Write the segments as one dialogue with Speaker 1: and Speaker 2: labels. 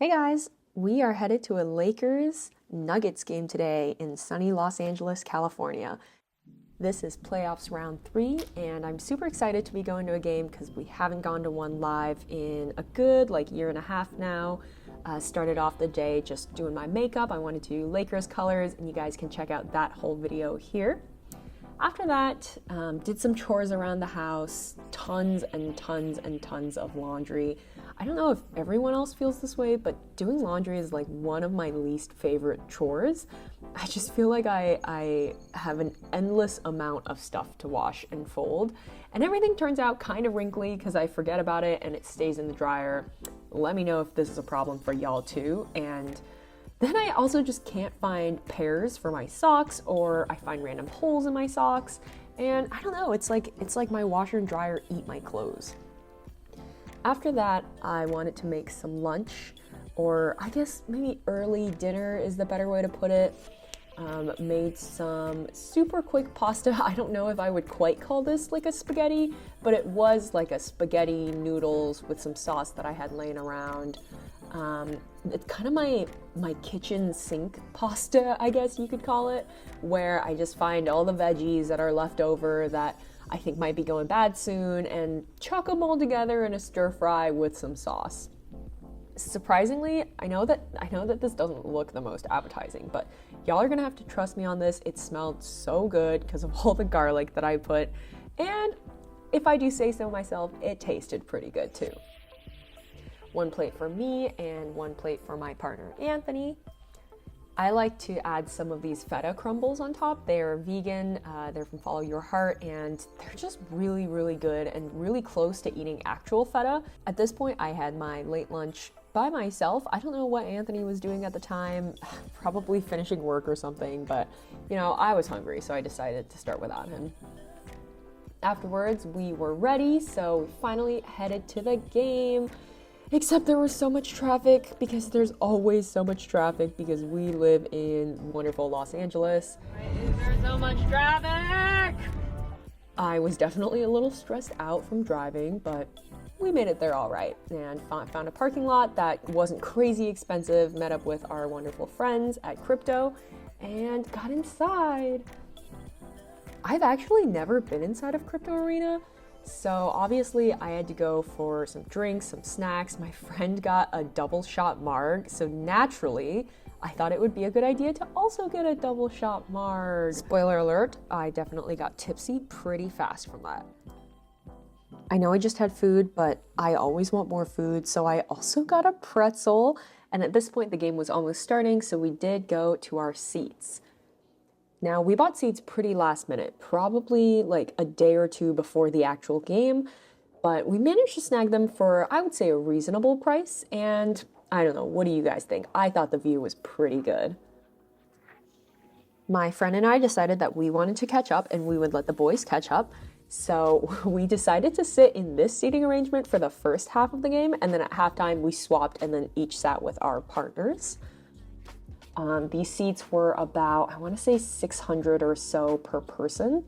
Speaker 1: Hey guys, we are headed to a Lakers Nuggets game today in sunny Los Angeles, California. This is playoffs round 3, and I'm super excited to be going to a game because we haven't gone to one live in a good year and a half now. Started off the day just doing my makeup. I wanted to do Lakers colors, and you guys can check out that whole video here. After that, did some chores around the house, tons and tons and tons of laundry. I don't know if everyone else feels this way, but doing laundry is like one of my least favorite chores. I just feel like I have an endless amount of stuff to wash and fold, and everything turns out kind of wrinkly because I forget about it and it stays in the dryer. Let me know if this is a problem for y'all too. And then I also just can't find pairs for my socks, or I find random holes in my socks, and I don't know, it's like my washer and dryer eat my clothes. After that, I wanted to make some lunch, or I guess maybe early dinner is the better way to put it. Made some super quick pasta. I don't know if I would quite call this like a spaghetti, but it was like a spaghetti noodles with some sauce that I had laying around. It's kind of my kitchen sink pasta, I guess you could call it, where I just find all the veggies that are left over that I think might be going bad soon and chuck them all together in a stir fry with some sauce. Surprisingly, I know that this doesn't look the most appetizing, but y'all are gonna have to trust me on this. It smelled so good because of all the garlic that I put, and if I do say so myself, it tasted pretty good too. One plate for me and one plate for my partner, Anthony. I like to add some of these feta crumbles on top. They're vegan, they're from Follow Your Heart, and they're just really, really good and really close to eating actual feta. At this point, I had my late lunch by myself. I don't know what Anthony was doing at the time, probably finishing work or something, but I was hungry, so I decided to start without him. Afterwards, we were ready, so we finally headed to the game. Except there was so much traffic, because there's always so much traffic because we live in wonderful Los Angeles. Why is there so much traffic? I was definitely a little stressed out from driving, but we made it there all right and found a parking lot that wasn't crazy expensive, met up with our wonderful friends at Crypto, and got inside. I've actually never been inside of Crypto Arena, so obviously I had to go for some drinks, some snacks. My friend got a double shot marg, so naturally I thought it would be a good idea to also get a double shot marg. Spoiler alert, I definitely got tipsy pretty fast from that. I know I just had food, but I always want more food, so I also got a pretzel, and at this point the game was almost starting, so we did go to our seats. Now, we bought seats pretty last minute, probably like a day or two before the actual game, but we managed to snag them for, I would say, a reasonable price, and I don't know, what do you guys think? I thought the view was pretty good. My friend and I decided that we wanted to catch up and we would let the boys catch up, so we decided to sit in this seating arrangement for the first half of the game, and then at halftime we swapped and then each sat with our partners. These seats were about, I want to say, $600 or so per person.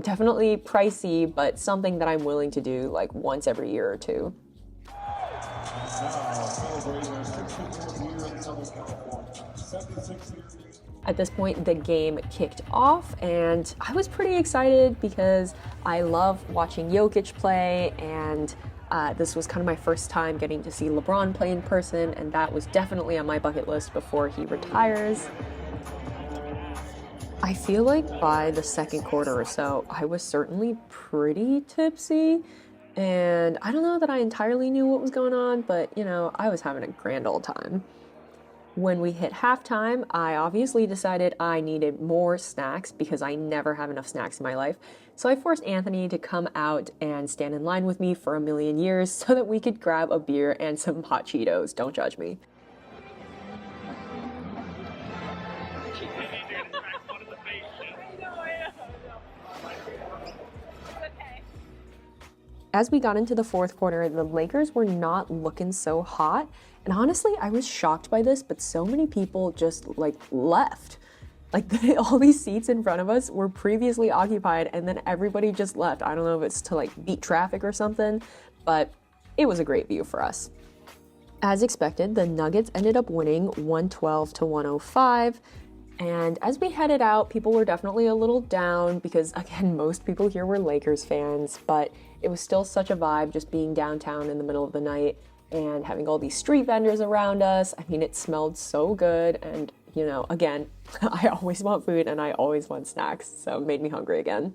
Speaker 1: Definitely pricey, but something that I'm willing to do like once every year or two. At this point, the game kicked off, and I was pretty excited because I love watching Jokic play, and this was kind of my first time getting to see LeBron play in person, and that was definitely on my bucket list before he retires. I feel like by the second quarter or so, I was certainly pretty tipsy, and I don't know that I entirely knew what was going on, but I was having a grand old time. When we hit halftime, I obviously decided I needed more snacks because I never have enough snacks in my life. So I forced Anthony to come out and stand in line with me for a million years so that we could grab a beer and some hot Cheetos. Don't judge me. As we got into the fourth quarter, the Lakers were not looking so hot. And honestly, I was shocked by this, but so many people just left. All these seats in front of us were previously occupied, and then everybody just left. I don't know if it's to beat traffic or something, but it was a great view for us. As expected, the Nuggets ended up winning 112 to 105. And as we headed out, people were definitely a little down because, again, most people here were Lakers fans, but it was still such a vibe just being downtown in the middle of the night and having all these street vendors around us. I mean, it smelled so good. And, you know, again, I always want food and I always want snacks, so it made me hungry again.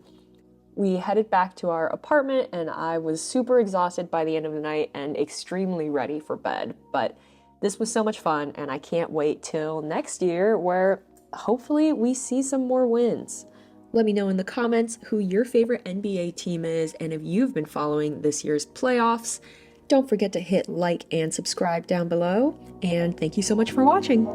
Speaker 1: We headed back to our apartment and I was super exhausted by the end of the night and extremely ready for bed. But this was so much fun and I can't wait till next year where hopefully we see some more wins. Let me know in the comments who your favorite NBA team is and if you've been following this year's playoffs. Don't forget to hit like and subscribe down below, and thank you so much for watching.